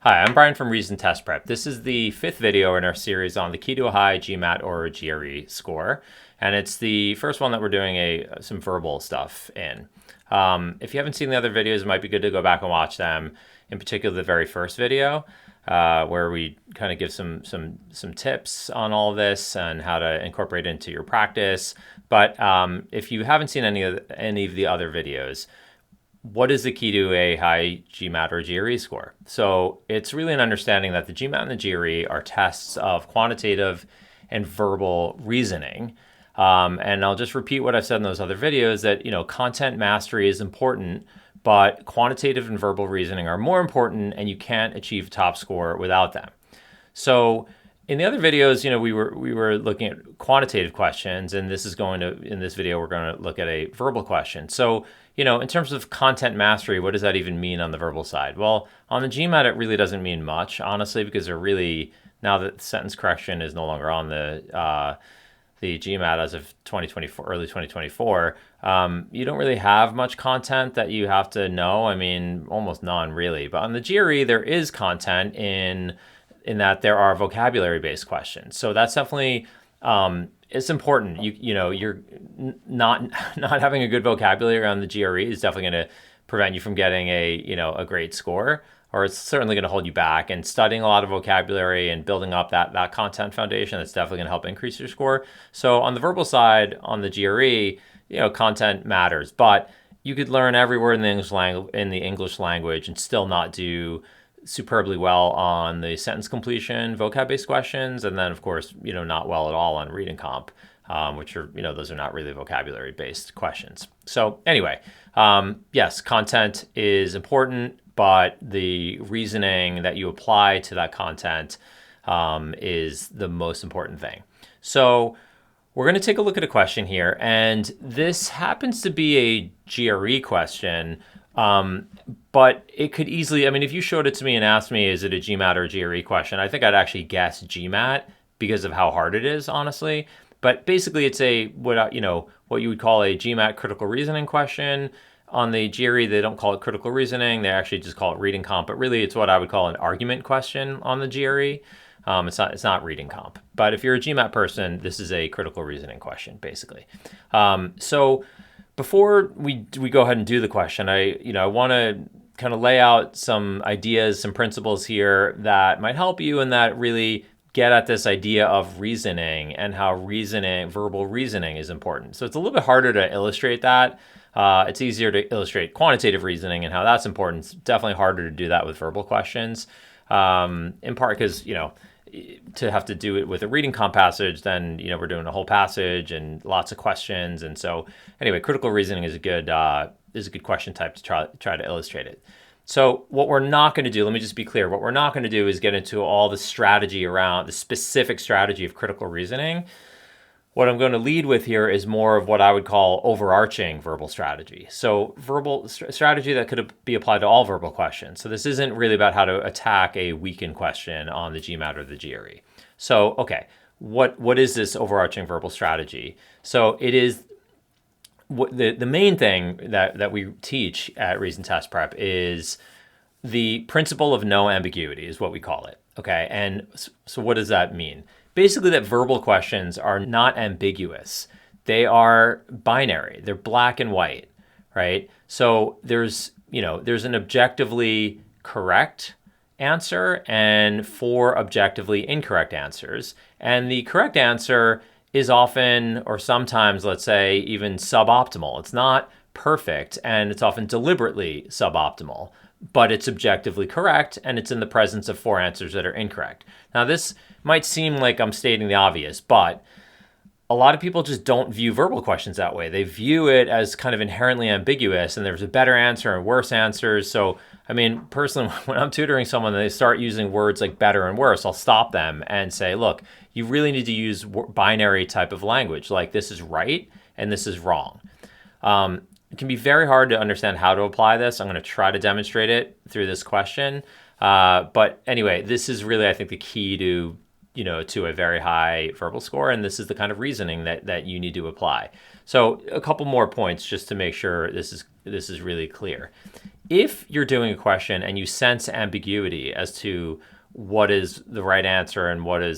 Hi, I'm Brian from Reason Test Prep. This is the fifth video in our series on the key to a high GMAT or GRE score. And it's the first one that we're doing some verbal stuff in. If you haven't seen the other videos, it might be good to go back and watch them. In particular, the very first video, where we kind of give some tips on all of this and how to incorporate it into your practice. But if you haven't seen any of the other videos, what is the key to a high GMAT or GRE score? So it's really an understanding that the GMAT and the GRE are tests of quantitative and verbal reasoning. And I'll just repeat what I've said in those other videos that, content mastery is important, but quantitative and verbal reasoning are more important, and you can't achieve a top score without them. So in the other videos, we were looking at quantitative questions, and in this video, we're going to look at a verbal question. So, in terms of content mastery, what does that even mean on the verbal side? Well, on the GMAT, it really doesn't mean much, honestly, because now that sentence correction is no longer on the GMAT as of 2024, early 2024, you don't really have much content that you have to know. I mean, almost none really. But on the GRE, there is content in that there are vocabulary-based questions. So that's definitely it's important. You're not having a good vocabulary on the GRE is definitely going to prevent you from getting a great score, or it's certainly going to hold you back. And studying a lot of vocabulary and building up that content foundation, that's definitely going to help increase your score. So on the verbal side, on the GRE, content matters, but you could learn every word in the English language and still not do superbly well on the sentence completion vocab-based questions, and then of course not well at all on reading comp, which are those are not really vocabulary-based questions. So anyway, yes, content is important, but the reasoning that you apply to that content is the most important thing. So we're going to take a look at a question here, and this happens to be a GRE question. But it could easily, if you showed it to me and asked me, is it a GMAT or GRE question? I think I'd actually guess GMAT because of how hard it is, honestly. But basically it's what you would call a GMAT critical reasoning question. On the GRE, they don't call it critical reasoning. They actually just call it reading comp, but really it's what I would call an argument question on the GRE. It's not reading comp. But if you're a GMAT person, this is a critical reasoning question, basically. So before we go ahead and do the question, I want to kind of lay out some ideas, some principles here that might help you and that really get at this idea of reasoning and how verbal reasoning is important. So it's a little bit harder to illustrate that. It's easier to illustrate quantitative reasoning and how that's important. It's definitely harder to do that with verbal questions, in part because, to have to do it with a reading comp passage, then we're doing a whole passage and lots of questions. And so anyway, critical reasoning is a good question type to try to illustrate it. So what we're not going to do, let me just be clear, what we're not going to do is get into all the strategy around the specific strategy of critical reasoning. What I'm going to lead with here is more of what I would call overarching verbal strategy. So verbal strategy that could be applied to all verbal questions. So this isn't really about how to attack a weakened question on the GMAT or the GRE. So, okay, what is this overarching verbal strategy? So it is the main thing that we teach at Reason Test Prep is the principle of no ambiguity is what we call it. Okay, and so what does that mean? Basically, that verbal questions are not ambiguous. They are binary. They're black and white, right? So there's an objectively correct answer and 4 objectively incorrect answers. And the correct answer is often, or sometimes, let's say, even suboptimal. It's not perfect, and it's often deliberately suboptimal, but it's objectively correct, and it's in the presence of 4 answers that are incorrect. Now, this might seem like I'm stating the obvious, but a lot of people just don't view verbal questions that way. They view it as kind of inherently ambiguous, and there's a better answer and worse answers. So, personally, when I'm tutoring someone and they start using words like better and worse, I'll stop them and say, look, you really need to use binary type of language, like this is right and this is wrong. It can be very hard to understand how to apply this. I'm going to try to demonstrate it through this question. But anyway, this is really, I think, the key to to a very high verbal score, and this is the kind of reasoning that you need to apply. So a couple more points just to make sure this is really clear. If you're doing a question and you sense ambiguity as to what is the right answer and what are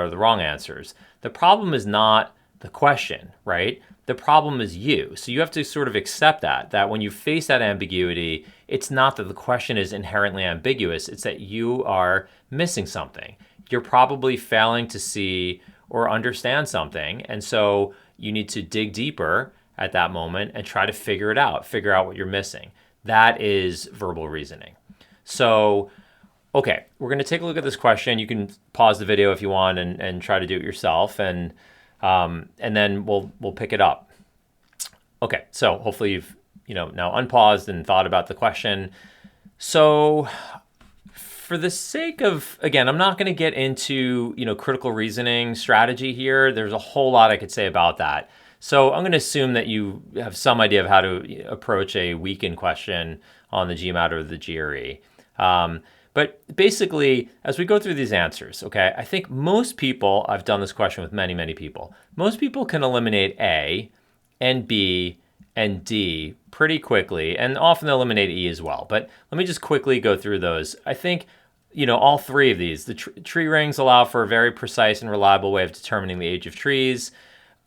the wrong answers, the problem is not the question, right? The problem is you. So you have to sort of accept that when you face that ambiguity, it's not that the question is inherently ambiguous, it's that you are missing something. You're probably failing to see or understand something, and so you need to dig deeper at that moment and try to figure out what you're missing. That is verbal reasoning. So, okay, we're going to take a look at this question. You can pause the video if you want and try to do it yourself, and then we'll pick it up. Okay, so hopefully you've now unpaused and thought about the question. So for the sake of, again, I'm not going to get into critical reasoning strategy here. There's a whole lot I could say about that. So I'm going to assume that you have some idea of how to approach a weakened question on the GMAT or the GRE. But basically, as we go through these answers, okay, I think most people, I've done this question with many, many people, most people can eliminate A and B and D pretty quickly, and often they'll eliminate E as well. But let me just quickly go through those. I think, all three of these, the tree rings allow for a very precise and reliable way of determining the age of trees.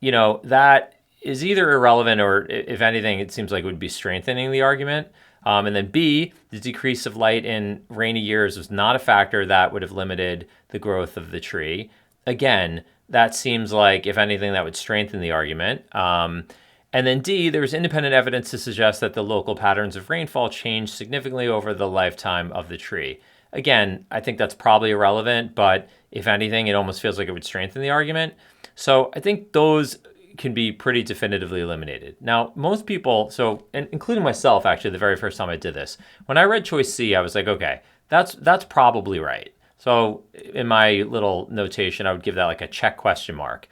That is either irrelevant or, if anything, it seems like it would be strengthening the argument. And then B, the decrease of light in rainy years was not a factor that would have limited the growth of the tree. Again, that seems like, if anything, that would strengthen the argument. And then D, there's independent evidence to suggest that the local patterns of rainfall change significantly over the lifetime of the tree. Again, I think that's probably irrelevant, but if anything, it almost feels like it would strengthen the argument. So I think those can be pretty definitively eliminated. Now, most people, and including myself, actually, the very first time I did this, when I read choice C, I was like, okay, that's probably right. So in my little notation, I would give that like a check question mark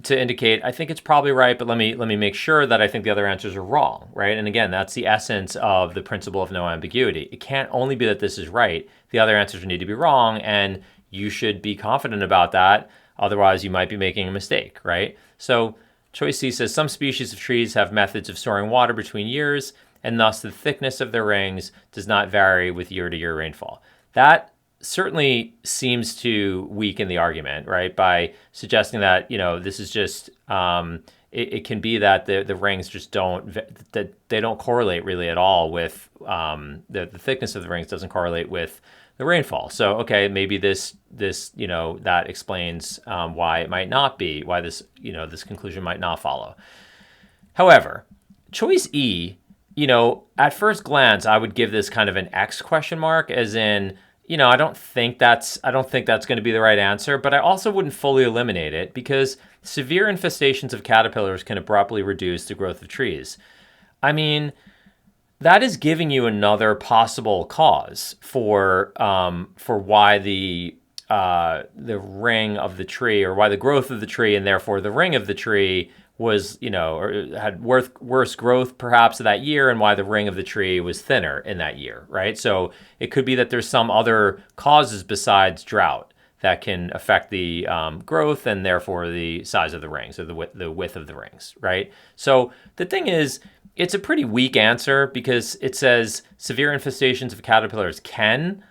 to indicate I think it's probably right, but let me make sure that I think the other answers are wrong, right? And again, that's the essence of the principle of no ambiguity. It can't only be that this is right. The other answers need to be wrong, and you should be confident about that. Otherwise, you might be making a mistake, right? So choice C says some species of trees have methods of storing water between years, and thus the thickness of their rings does not vary with year-to-year rainfall. That certainly seems to weaken the argument, right? By suggesting that, this is just, it can be that the rings just that they don't correlate really at all with, the thickness of the rings doesn't correlate with the rainfall. So, okay, maybe this that explains why it might not be, why this conclusion might not follow. However, choice E, at first glance, I would give this kind of an X question mark, as in, I don't think that's going to be the right answer, but I also wouldn't fully eliminate it because severe infestations of caterpillars can abruptly reduce the growth of trees. I mean, that is giving you another possible cause for why the ring of the tree, or why the growth of the tree and therefore the ring of the tree was, or had worse growth perhaps that year, and why the ring of the tree was thinner in that year, right? So it could be that there's some other causes besides drought that can affect the growth and therefore the size of the rings, or the width of the rings, right? So the thing is, it's a pretty weak answer because it says severe infestations of caterpillars can,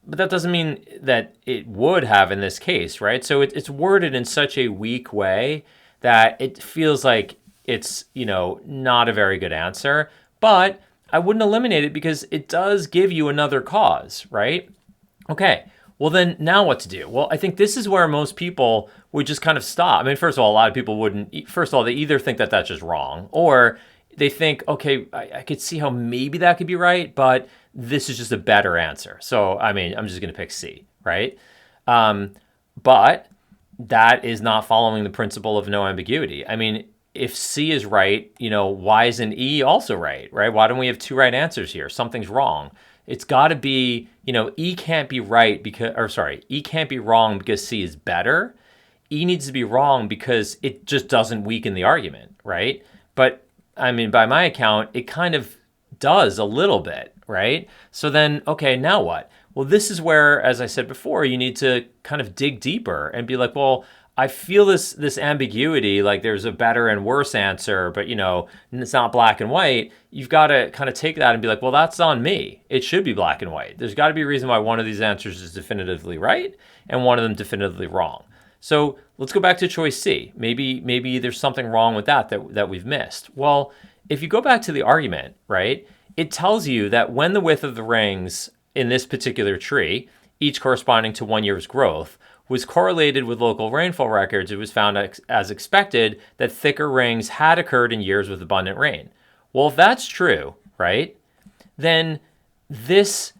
but that doesn't mean that it would have in this case, right? So it's worded in such a weak way that it feels like it's, not a very good answer, but I wouldn't eliminate it because it does give you another cause, right? Okay, well then now what to do? Well, I think this is where most people would just kind of stop. I mean, first of all, a lot of people wouldn't, first of all, they either think that that's just wrong, or they think, okay, I could see how maybe that could be right, but this is just a better answer. So, I mean, I'm just going to pick C, right? But that is not following the principle of no ambiguity. I mean, if C is right, why isn't E also right? Why don't we have two right answers here? Something's wrong. It's got to be, E can't be right E can't be wrong because C is better. E needs to be wrong because it just doesn't weaken the argument, right? But I mean, by my account, it kind of does a little bit, right? So then, okay, now what? Well, this is where, as I said before, you need to kind of dig deeper and be like, well, I feel this ambiguity, like there's a better and worse answer, but it's not black and white. You've got to kind of take that and be like, well, that's on me. It should be black and white. There's got to be a reason why one of these answers is definitively right and one of them definitively wrong. So let's go back to choice C. Maybe there's something wrong with that we've missed. Well, if you go back to the argument, right, it tells you that when the width of the rings in this particular tree, each corresponding to 1 year's growth, was correlated with local rainfall records, it was found as expected that thicker rings had occurred in years with abundant rain. Well, if that's true, right, then this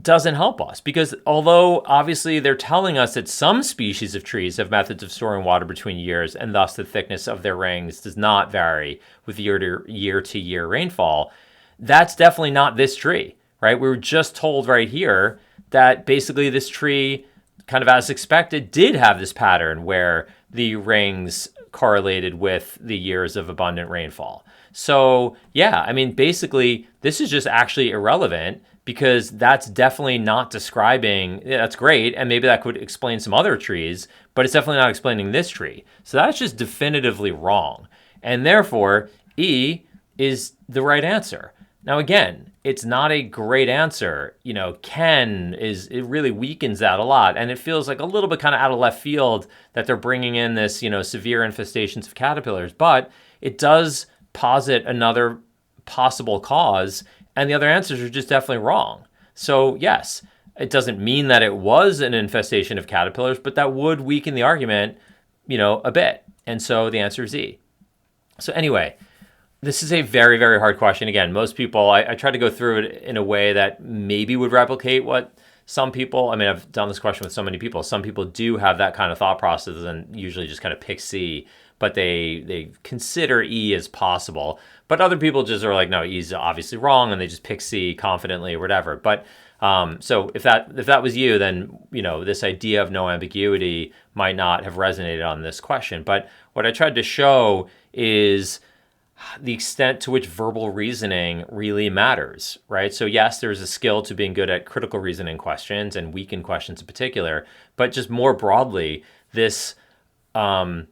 doesn't help us, because although obviously they're telling us that some species of trees have methods of storing water between years and thus the thickness of their rings does not vary with year to year rainfall, that's definitely not this tree, right? We were just told right here that basically this tree, kind of as expected, did have this pattern where the rings correlated with the years of abundant rainfall. So yeah, I mean, basically this is just actually irrelevant, because that's definitely not describing, that's great, and maybe that could explain some other trees, but it's definitely not explaining this tree. So that's just definitively wrong. And therefore, E is the right answer. Now, again, it's not a great answer. It really weakens that a lot. And it feels like a little bit kind of out of left field that they're bringing in this, severe infestations of caterpillars, but it does posit another possible cause, and the other answers are just definitely wrong. So yes, it doesn't mean that it was an infestation of caterpillars, but that would weaken the argument, a bit. And so the answer is E. So anyway, this is a very, very hard question. Again, most people, I try to go through it in a way that maybe would replicate what some people, I've done this question with so many people. Some people do have that kind of thought process and usually just kind of pick C, but they consider E as possible. But other people just are like, no, E is obviously wrong, and they just pick C confidently or whatever. But so if that was you, then this idea of no ambiguity might not have resonated on this question. But what I tried to show is the extent to which verbal reasoning really matters, right? So yes, there's a skill to being good at critical reasoning questions and weakened questions in particular, but just more broadly, this kind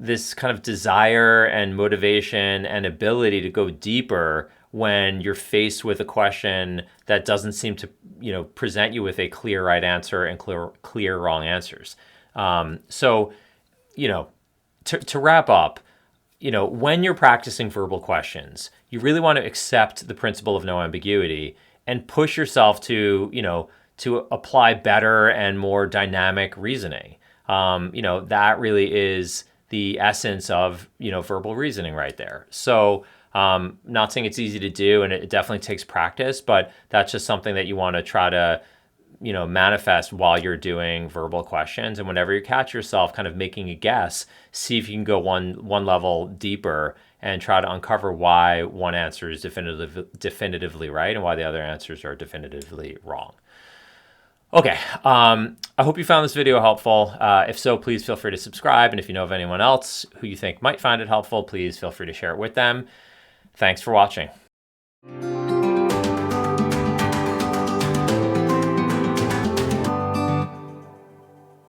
of desire and motivation and ability to go deeper when you're faced with a question that doesn't seem to, present you with a clear right answer and clear wrong answers. So, to wrap up, when you're practicing verbal questions, you really want to accept the principle of no ambiguity and push yourself to, to apply better and more dynamic reasoning. That really is the essence of, verbal reasoning right there. So, not saying it's easy to do, and it definitely takes practice, but that's just something that you want to try to, manifest while you're doing verbal questions. And whenever you catch yourself kind of making a guess, see if you can go one level deeper and try to uncover why one answer is definitively right and why the other answers are definitively wrong. Okay, I hope you found this video helpful. If so, please feel free to subscribe. And if you know of anyone else who you think might find it helpful, please feel free to share it with them. Thanks for watching.